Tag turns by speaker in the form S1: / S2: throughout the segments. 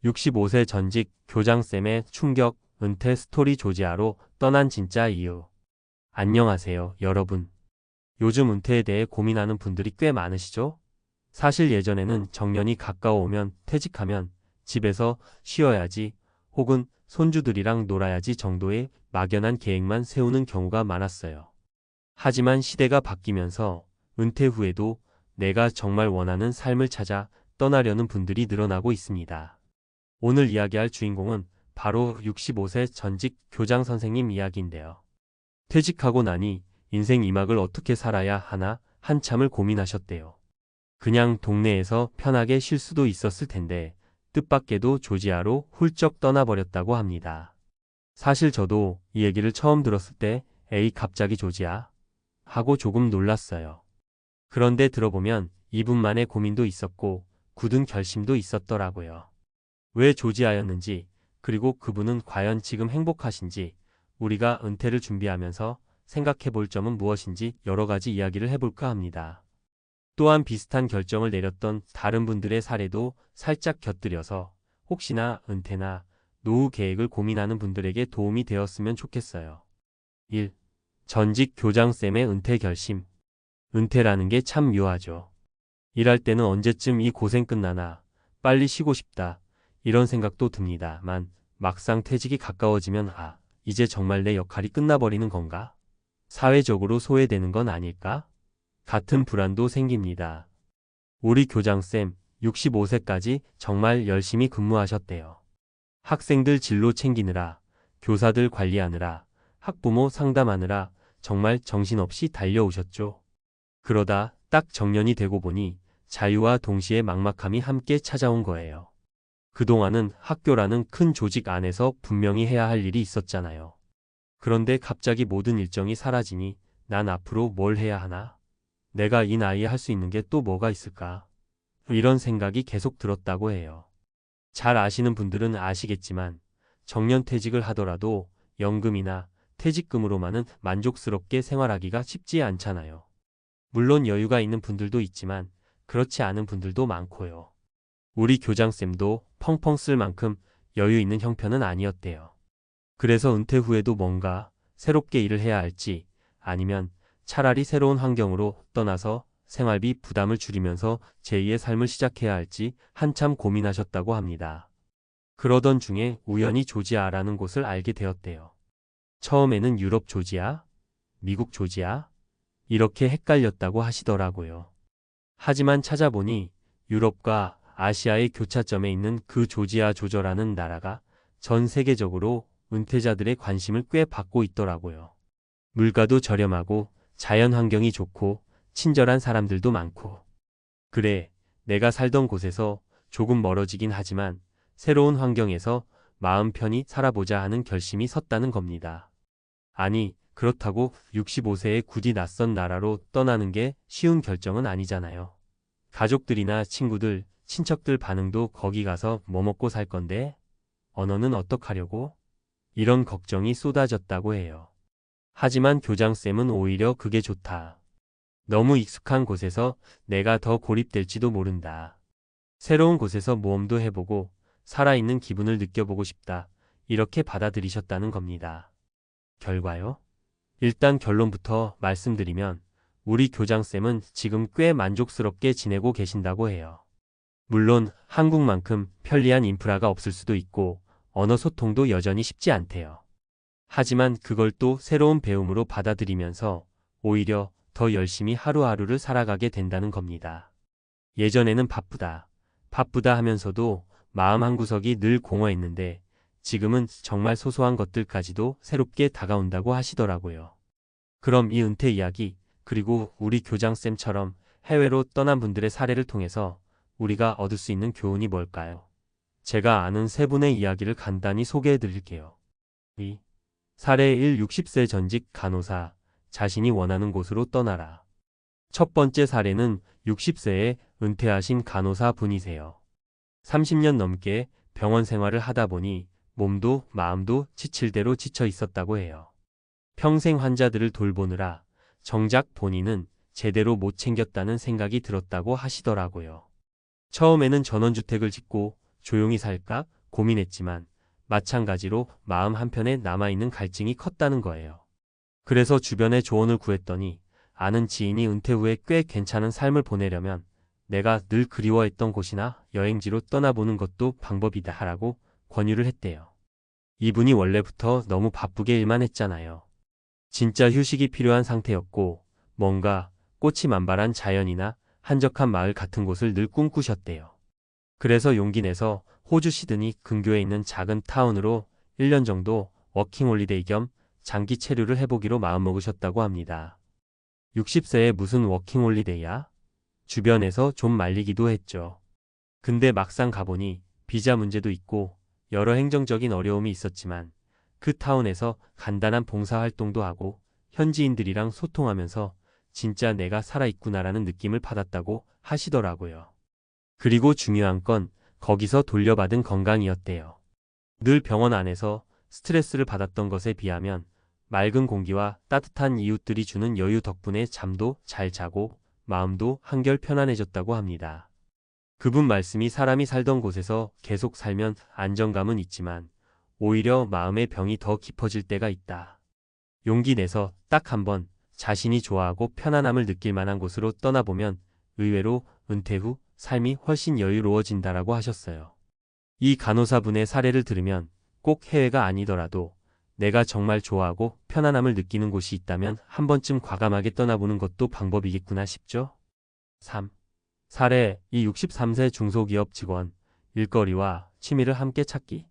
S1: 65세 전직 교장쌤의 충격 은퇴 스토리 조지아로 떠난 진짜 이유. 안녕하세요, 여러분. 요즘 은퇴에 대해 고민하는 분들이 꽤 많으시죠? 사실 예전에는 정년이 가까워오면 퇴직하면 집에서 쉬어야지 혹은 손주들이랑 놀아야지 정도의 막연한 계획만 세우는 경우가 많았어요. 하지만 시대가 바뀌면서 은퇴 후에도 내가 정말 원하는 삶을 찾아 떠나려는 분들이 늘어나고 있습니다. 오늘 이야기할 주인공은 바로 65세 전직 교장 선생님 이야기인데요. 퇴직하고 나니 인생 2막을 어떻게 살아야 하나 한참을 고민하셨대요. 그냥 동네에서 편하게 쉴 수도 있었을 텐데 뜻밖에도 조지아로 훌쩍 떠나버렸다고 합니다. 사실 저도 이 얘기를 처음 들었을 때 에이 갑자기 조지아? 하고 조금 놀랐어요. 그런데 들어보면 이분만의 고민도 있었고 굳은 결심도 있었더라고요. 왜 조지아였는지, 그리고 그분은 과연 지금 행복하신지, 우리가 은퇴를 준비하면서 생각해 볼 점은 무엇인지 여러 가지 이야기를 해볼까 합니다. 또한 비슷한 결정을 내렸던 다른 분들의 사례도 살짝 곁들여서 혹시나 은퇴나 노후 계획을 고민하는 분들에게 도움이 되었으면 좋겠어요. 1. 전직 교장쌤의 은퇴 결심. 은퇴라는 게 참 묘하죠. 일할 때는 언제쯤 이 고생 끝나나, 빨리 쉬고 싶다, 이런 생각도 듭니다만 막상 퇴직이 가까워지면 이제 정말 내 역할이 끝나버리는 건가? 사회적으로 소외되는 건 아닐까? 같은 불안도 생깁니다. 우리 교장쌤 65세까지 정말 열심히 근무하셨대요. 학생들 진로 챙기느라, 교사들 관리하느라, 학부모 상담하느라 정말 정신없이 달려오셨죠. 그러다 딱 정년이 되고 보니 자유와 동시에 막막함이 함께 찾아온 거예요. 그동안은 학교라는 큰 조직 안에서 분명히 해야 할 일이 있었잖아요. 그런데 갑자기 모든 일정이 사라지니 난 앞으로 뭘 해야 하나? 내가 이 나이에 할 수 있는 게 또 뭐가 있을까? 이런 생각이 계속 들었다고 해요. 잘 아시는 분들은 아시겠지만 정년퇴직을 하더라도 연금이나 퇴직금으로만은 만족스럽게 생활하기가 쉽지 않잖아요. 물론 여유가 있는 분들도 있지만 그렇지 않은 분들도 많고요. 우리 교장쌤도 펑펑 쓸 만큼 여유 있는 형편은 아니었대요. 그래서 은퇴 후에도 뭔가 새롭게 일을 해야 할지, 아니면 차라리 새로운 환경으로 떠나서 생활비 부담을 줄이면서 제2의 삶을 시작해야 할지 한참 고민하셨다고 합니다. 그러던 중에 우연히 조지아라는 곳을 알게 되었대요. 처음에는 유럽 조지아, 미국 조지아, 이렇게 헷갈렸다고 하시더라고요. 하지만 찾아보니 유럽과 아시아의 교차점에 있는 그 조지아 조저라는 나라가 전 세계적으로 은퇴자들의 관심을 꽤 받고 있더라고요. 물가도 저렴하고 자연 환경이 좋고 친절한 사람들도 많고. 그래, 내가 살던 곳에서 조금 멀어지긴 하지만 새로운 환경에서 마음 편히 살아보자 하는 결심이 섰다는 겁니다. 아니, 그렇다고 65세에 굳이 낯선 나라로 떠나는 게 쉬운 결정은 아니잖아요. 가족들이나 친구들, 친척들 반응도 거기 가서 뭐 먹고 살 건데? 언어는 어떡하려고? 이런 걱정이 쏟아졌다고 해요. 하지만 교장쌤은 오히려 그게 좋다. 너무 익숙한 곳에서 내가 더 고립될지도 모른다. 새로운 곳에서 모험도 해보고 살아있는 기분을 느껴보고 싶다. 이렇게 받아들이셨다는 겁니다. 결과요? 일단 결론부터 말씀드리면 우리 교장쌤은 지금 꽤 만족스럽게 지내고 계신다고 해요. 물론 한국만큼 편리한 인프라가 없을 수도 있고 언어 소통도 여전히 쉽지 않대요. 하지만 그걸 또 새로운 배움으로 받아들이면서 오히려 더 열심히 하루하루를 살아가게 된다는 겁니다. 예전에는 바쁘다 하면서도 마음 한구석이 늘 공허했는데 지금은 정말 소소한 것들까지도 새롭게 다가온다고 하시더라고요. 그럼 이 은퇴 이야기, 그리고 우리 교장쌤처럼 해외로 떠난 분들의 사례를 통해서 우리가 얻을 수 있는 교훈이 뭘까요? 제가 아는 세 분의 이야기를 간단히 소개해 드릴게요. 사례 1. 60세 전직 간호사, 자신이 원하는 곳으로 떠나라. 첫 번째 사례는 60세에 은퇴하신 간호사 분이세요. 30년 넘게 병원 생활을 하다 보니 몸도 마음도 지칠 대로 지쳐 있었다고 해요. 평생 환자들을 돌보느라 정작 본인은 제대로 못 챙겼다는 생각이 들었다고 하시더라고요. 처음에는 전원주택을 짓고 조용히 살까 고민했지만 마찬가지로 마음 한편에 남아있는 갈증이 컸다는 거예요. 그래서 주변에 조언을 구했더니 아는 지인이 은퇴 후에 꽤 괜찮은 삶을 보내려면 내가 늘 그리워했던 곳이나 여행지로 떠나보는 것도 방법이다 라고 권유를 했대요. 이분이 원래부터 너무 바쁘게 일만 했잖아요. 진짜 휴식이 필요한 상태였고 뭔가 꽃이 만발한 자연이나 한적한 마을 같은 곳을 늘 꿈꾸셨대요. 그래서 용기 내서 호주 시드니 근교에 있는 작은 타운으로 1년 정도 워킹홀리데이 겸 장기 체류를 해보기로 마음먹으셨다고 합니다. 60세에 무슨 워킹홀리데이야? 주변에서 좀 말리기도 했죠. 근데 막상 가보니 비자 문제도 있고 여러 행정적인 어려움이 있었지만 그 타운에서 간단한 봉사활동도 하고 현지인들이랑 소통하면서 진짜 내가 살아있구나라는 느낌을 받았다고 하시더라고요. 그리고 중요한 건 거기서 돌려받은 건강이었대요. 늘 병원 안에서 스트레스를 받았던 것에 비하면 맑은 공기와 따뜻한 이웃들이 주는 여유 덕분에 잠도 잘 자고 마음도 한결 편안해졌다고 합니다. 그분 말씀이 사람이 살던 곳에서 계속 살면 안정감은 있지만 오히려 마음의 병이 더 깊어질 때가 있다. 용기 내서 딱 한번 자신이 좋아하고 편안함을 느낄 만한 곳으로 떠나보면 의외로 은퇴 후 삶이 훨씬 여유로워진다라고 하셨어요. 이 간호사분의 사례를 들으면 꼭 해외가 아니더라도 내가 정말 좋아하고 편안함을 느끼는 곳이 있다면 한 번쯤 과감하게 떠나보는 것도 방법이겠구나 싶죠? 3. 사례 63세 중소기업 직원, 일거리와 취미를 함께 찾기.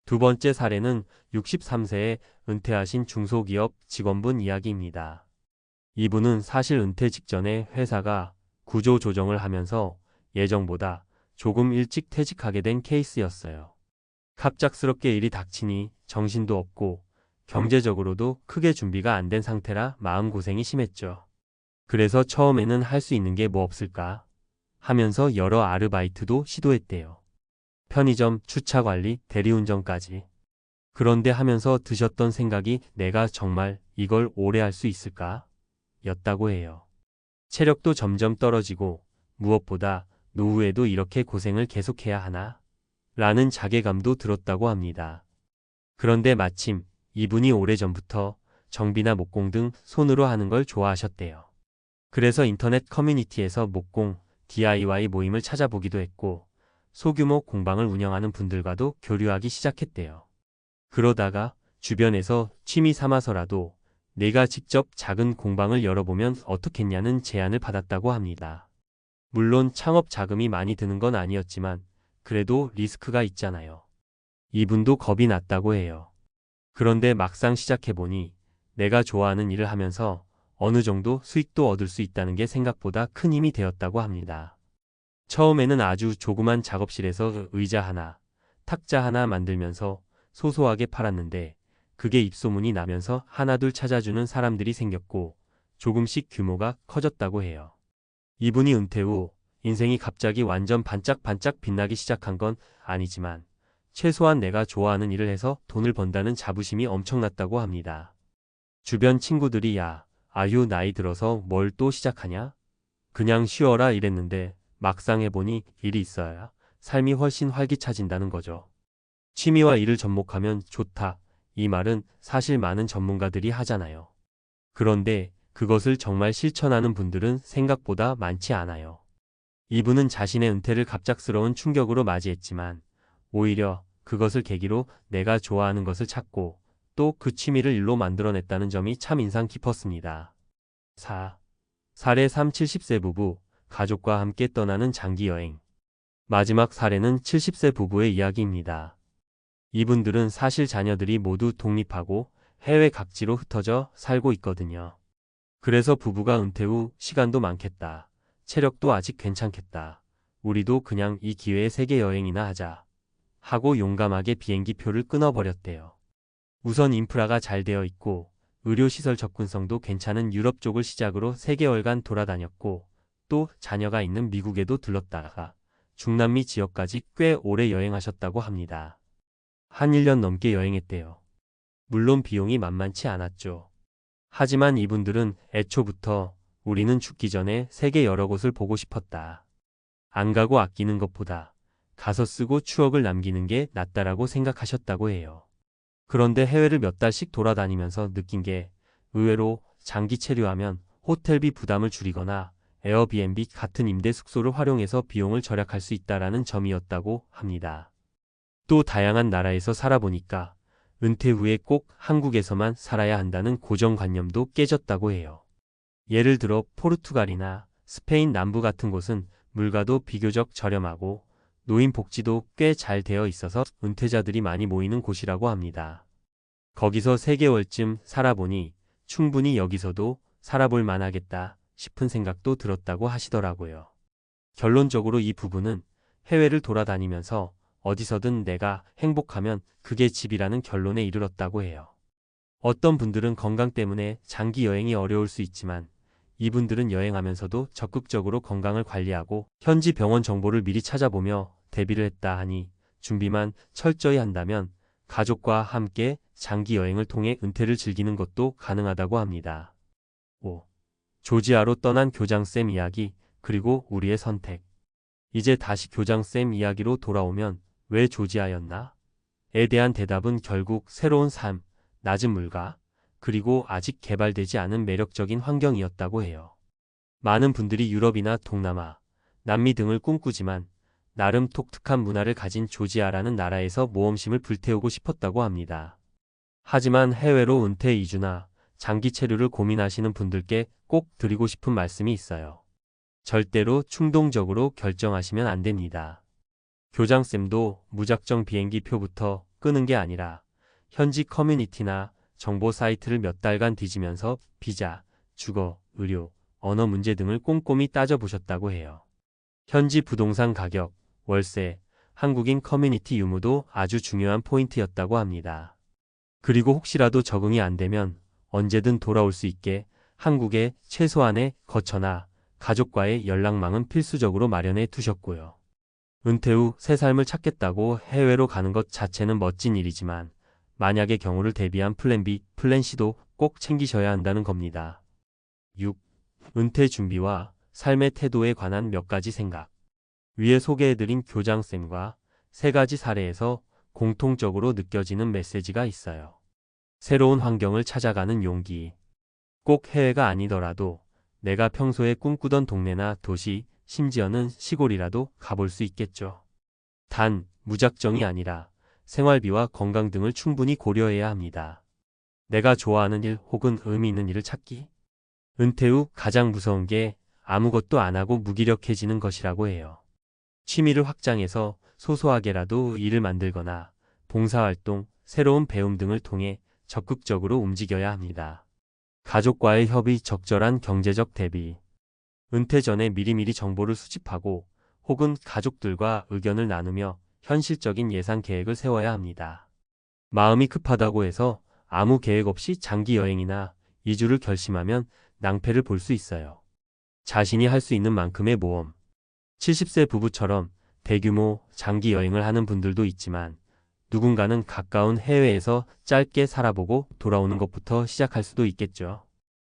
S1: 두 번째 사례는 63세에 은퇴하신 중소기업 직원분 이야기입니다. 이분은 사실 은퇴 직전에 회사가 구조 조정을 하면서 예정보다 조금 일찍 퇴직하게 된 케이스였어요. 갑작스럽게 일이 닥치니 정신도 없고 경제적으로도 크게 준비가 안 된 상태라 마음고생이 심했죠. 그래서 처음에는 할 수 있는 게 뭐 없을까 하면서 여러 아르바이트도 시도했대요. 편의점, 주차관리, 대리운전까지. 그런데 하면서 드셨던 생각이 내가 정말 이걸 오래 할 수 있을까? 였다고 해요. 체력도 점점 떨어지고 무엇보다 노후에도 이렇게 고생을 계속해야 하나? 라는 자괴감도 들었다고 합니다. 그런데 마침 이분이 오래전부터 정비나 목공 등 손으로 하는 걸 좋아하셨대요. 그래서 인터넷 커뮤니티에서 목공, DIY 모임을 찾아보기도 했고 소규모 공방을 운영하는 분들과도 교류하기 시작했대요. 그러다가 주변에서 취미 삼아서라도 내가 직접 작은 공방을 열어보면 어떻겠냐는 제안을 받았다고 합니다. 물론 창업 자금이 많이 드는 건 아니었지만 그래도 리스크가 있잖아요. 이분도 겁이 났다고 해요. 그런데 막상 시작해보니 내가 좋아하는 일을 하면서 어느 정도 수익도 얻을 수 있다는 게 생각보다 큰 힘이 되었다고 합니다. 처음에는 아주 조그만 작업실에서 의자 하나, 탁자 하나 만들면서 소소하게 팔았는데 그게 입소문이 나면서 하나둘 찾아주는 사람들이 생겼고 조금씩 규모가 커졌다고 해요. 이분이 은퇴 후 인생이 갑자기 완전 반짝반짝 빛나기 시작한 건 아니지만 최소한 내가 좋아하는 일을 해서 돈을 번다는 자부심이 엄청났다고 합니다. 주변 친구들이 야, 아유 나이 들어서 뭘 또 시작하냐? 그냥 쉬어라 이랬는데 막상 해보니 일이 있어야 삶이 훨씬 활기차진다는 거죠. 취미와 일을 접목하면 좋다. 이 말은 사실 많은 전문가들이 하잖아요. 그런데 그것을 정말 실천하는 분들은 생각보다 많지 않아요. 이분은 자신의 은퇴를 갑작스러운 충격으로 맞이했지만 오히려 그것을 계기로 내가 좋아하는 것을 찾고 또 그 취미를 일로 만들어냈다는 점이 참 인상 깊었습니다. 4. 사례 3. 70세 부부, 가족과 함께 떠나는 장기 여행. 마지막 사례는 70세 부부의 이야기입니다. 이분들은 사실 자녀들이 모두 독립하고 해외 각지로 흩어져 살고 있거든요. 그래서 부부가 은퇴 후 시간도 많겠다. 체력도 아직 괜찮겠다. 우리도 그냥 이 기회에 세계 여행이나 하자. 하고 용감하게 비행기 표를 끊어버렸대요. 우선 인프라가 잘 되어 있고 의료시설 접근성도 괜찮은 유럽 쪽을 시작으로 3개월간 돌아다녔고 또 자녀가 있는 미국에도 들렀다가 중남미 지역까지 꽤 오래 여행하셨다고 합니다. 한 1년 넘게 여행했대요. 물론 비용이 만만치 않았죠. 하지만 이분들은 애초부터 우리는 죽기 전에 세계 여러 곳을 보고 싶었다. 안 가고 아끼는 것보다 가서 쓰고 추억을 남기는 게 낫다라고 생각하셨다고 해요. 그런데 해외를 몇 달씩 돌아다니면서 느낀 게 의외로 장기 체류하면 호텔비 부담을 줄이거나 에어비앤비 같은 임대 숙소를 활용해서 비용을 절약할 수 있다라는 점이었다고 합니다. 또 다양한 나라에서 살아보니까 은퇴 후에 꼭 한국에서만 살아야 한다는 고정관념도 깨졌다고 해요. 예를 들어 포르투갈이나 스페인 남부 같은 곳은 물가도 비교적 저렴하고 노인 복지도 꽤 잘 되어 있어서 은퇴자들이 많이 모이는 곳이라고 합니다. 거기서 3개월쯤 살아보니 충분히 여기서도 살아볼 만하겠다 싶은 생각도 들었다고 하시더라고요. 결론적으로 이 부부는 해외를 돌아다니면서 어디서든 내가 행복하면 그게 집이라는 결론에 이르렀다고 해요. 어떤 분들은 건강 때문에 장기 여행이 어려울 수 있지만 이분들은 여행하면서도 적극적으로 건강을 관리하고 현지 병원 정보를 미리 찾아보며 대비를 했다 하니 준비만 철저히 한다면 가족과 함께 장기 여행을 통해 은퇴를 즐기는 것도 가능하다고 합니다. 5. 조지아로 떠난 교장쌤 이야기 그리고 우리의 선택. 이제 다시 교장쌤 이야기로 돌아오면 왜 조지아였나? 에 대한 대답은 결국 새로운 삶, 낮은 물가, 그리고 아직 개발되지 않은 매력적인 환경이었다고 해요. 많은 분들이 유럽이나 동남아, 남미 등을 꿈꾸지만 나름 독특한 문화를 가진 조지아라는 나라에서 모험심을 불태우고 싶었다고 합니다. 하지만 해외로 은퇴 이주나 장기 체류를 고민하시는 분들께 꼭 드리고 싶은 말씀이 있어요. 절대로 충동적으로 결정하시면 안 됩니다. 교장쌤도 무작정 비행기 표부터 끄는 게 아니라 현지 커뮤니티나 정보 사이트를 몇 달간 뒤지면서 비자, 주거, 의료, 언어 문제 등을 꼼꼼히 따져보셨다고 해요. 현지 부동산 가격, 월세, 한국인 커뮤니티 유무도 아주 중요한 포인트였다고 합니다. 그리고 혹시라도 적응이 안 되면 언제든 돌아올 수 있게 한국에 최소한의 거처나 가족과의 연락망은 필수적으로 마련해 두셨고요. 은퇴 후 새 삶을 찾겠다고 해외로 가는 것 자체는 멋진 일이지만 만약의 경우를 대비한 플랜 B, 플랜 C도 꼭 챙기셔야 한다는 겁니다. 6. 은퇴 준비와 삶의 태도에 관한 몇 가지 생각. 위에 소개해드린 교장쌤과 3가지 사례에서 공통적으로 느껴지는 메시지가 있어요. 새로운 환경을 찾아가는 용기. 꼭 해외가 아니더라도 내가 평소에 꿈꾸던 동네나 도시, 심지어는 시골이라도 가볼 수 있겠죠. 단, 무작정이 아니라 생활비와 건강 등을 충분히 고려해야 합니다. 내가 좋아하는 일 혹은 의미 있는 일을 찾기. 은퇴 후 가장 무서운 게 아무것도 안 하고 무기력해지는 것이라고 해요. 취미를 확장해서 소소하게라도 일을 만들거나 봉사활동, 새로운 배움 등을 통해 적극적으로 움직여야 합니다. 가족과의 협의, 적절한 경제적 대비. 은퇴 전에 미리미리 정보를 수집하고 혹은 가족들과 의견을 나누며 현실적인 예산 계획을 세워야 합니다. 마음이 급하다고 해서 아무 계획 없이 장기 여행이나 이주를 결심하면 낭패를 볼 수 있어요. 자신이 할 수 있는 만큼의 모험. 70세 부부처럼 대규모 장기 여행을 하는 분들도 있지만 누군가는 가까운 해외에서 짧게 살아보고 돌아오는 것부터 시작할 수도 있겠죠.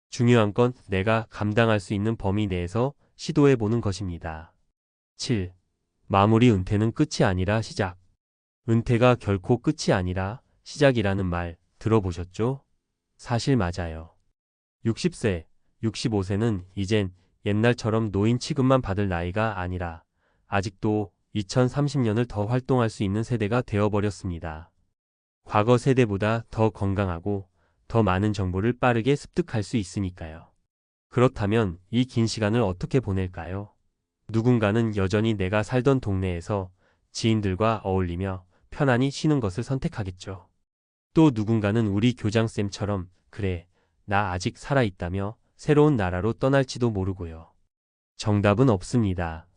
S1: 중요한 건 내가 감당할 수 있는 범위 내에서 시도해보는 것입니다. 7. 마무리. 은퇴는 끝이 아니라 시작. 은퇴가 결코 끝이 아니라 시작이라는 말 들어보셨죠? 사실 맞아요. 60세, 65세는 이젠 옛날처럼 노인 취급만 받을 나이가 아니라 아직도 2030년을 더 활동할 수 있는 세대가 되어버렸습니다. 과거 세대보다 더 건강하고 더 많은 정보를 빠르게 습득할 수 있으니까요. 그렇다면 이 긴 시간을 어떻게 보낼까요? 누군가는 여전히 내가 살던 동네에서 지인들과 어울리며 편안히 쉬는 것을 선택하겠죠. 또 누군가는 우리 교장쌤처럼 그래, 나 아직 살아있다며 새로운 나라로 떠날지도 모르고요. 정답은 없습니다.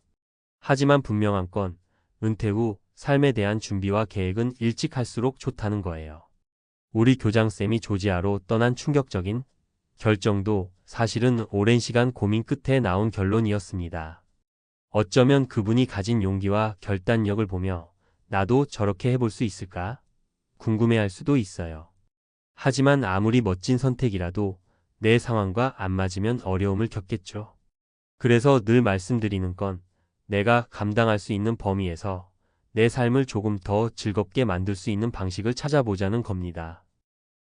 S1: 하지만 분명한 건 은퇴 후 삶에 대한 준비와 계획은 일찍 할수록 좋다는 거예요. 우리 교장쌤이 조지아로 떠난 충격적인 결정도 사실은 오랜 시간 고민 끝에 나온 결론이었습니다. 어쩌면 그분이 가진 용기와 결단력을 보며 나도 저렇게 해볼 수 있을까? 궁금해할 수도 있어요. 하지만 아무리 멋진 선택이라도 내 상황과 안 맞으면 어려움을 겪겠죠. 그래서 늘 말씀드리는 건 내가 감당할 수 있는 범위에서 내 삶을 조금 더 즐겁게 만들 수 있는 방식을 찾아보자는 겁니다.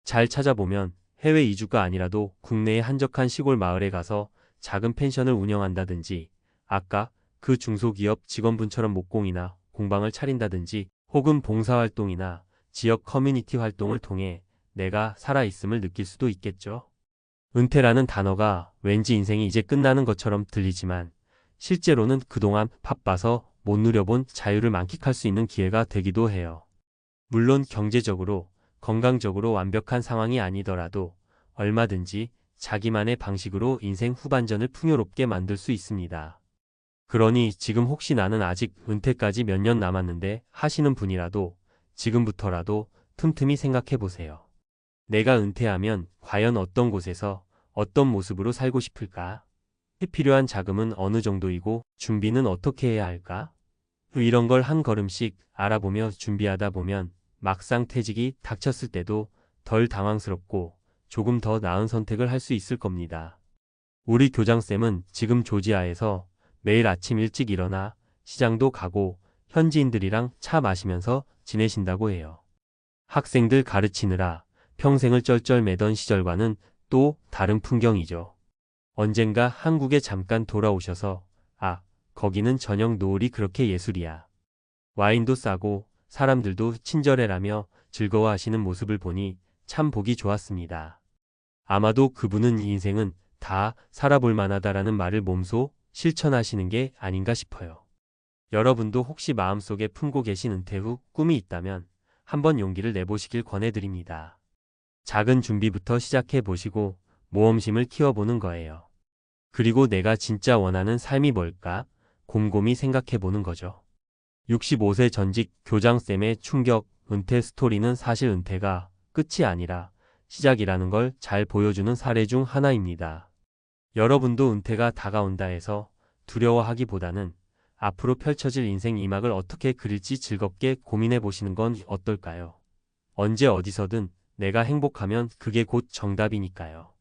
S1: 잘 찾아보면 해외 이주가 아니라도 국내의 한적한 시골 마을에 가서 작은 펜션을 운영한다든지, 아까 그 중소기업 직원분처럼 목공이나 공방을 차린다든지, 혹은 봉사활동이나 지역 커뮤니티 활동을 통해 내가 살아있음을 느낄 수도 있겠죠. 은퇴라는 단어가 왠지 인생이 이제 끝나는 것처럼 들리지만 실제로는 그동안 바빠서 못 누려본 자유를 만끽할 수 있는 기회가 되기도 해요. 물론 경제적으로, 건강적으로 완벽한 상황이 아니더라도 얼마든지 자기만의 방식으로 인생 후반전을 풍요롭게 만들 수 있습니다. 그러니 지금 혹시 나는 아직 은퇴까지 몇 년 남았는데 하시는 분이라도 지금부터라도 틈틈이 생각해 보세요. 내가 은퇴하면 과연 어떤 곳에서 어떤 모습으로 살고 싶을까? 필요한 자금은 어느 정도이고 준비는 어떻게 해야 할까? 이런 걸 한 걸음씩 알아보며 준비하다 보면 막상 퇴직이 닥쳤을 때도 덜 당황스럽고 조금 더 나은 선택을 할 수 있을 겁니다. 우리 교장쌤은 지금 조지아에서 매일 아침 일찍 일어나 시장도 가고 현지인들이랑 차 마시면서 지내신다고 해요. 학생들 가르치느라 평생을 쩔쩔매던 시절과는 또 다른 풍경이죠. 언젠가 한국에 잠깐 돌아오셔서 거기는 저녁 노을이 그렇게 예술이야. 와인도 싸고 사람들도 친절해라며 즐거워하시는 모습을 보니 참 보기 좋았습니다. 아마도 그분은 인생은 다 살아볼 만하다라는 말을 몸소 실천하시는 게 아닌가 싶어요. 여러분도 혹시 마음속에 품고 계신 은퇴 후 꿈이 있다면 한번 용기를 내보시길 권해드립니다. 작은 준비부터 시작해 보시고 모험심을 키워보는 거예요. 그리고 내가 진짜 원하는 삶이 뭘까? 곰곰이 생각해 보는 거죠. 65세 전직 교장쌤의 충격 은퇴 스토리는 사실 은퇴가 끝이 아니라 시작이라는 걸 잘 보여주는 사례 중 하나입니다. 여러분도 은퇴가 다가온다 해서 두려워하기보다는 앞으로 펼쳐질 인생 2막을 어떻게 그릴지 즐겁게 고민해 보시는 건 어떨까요? 언제 어디서든 내가 행복하면 그게 곧 정답이니까요.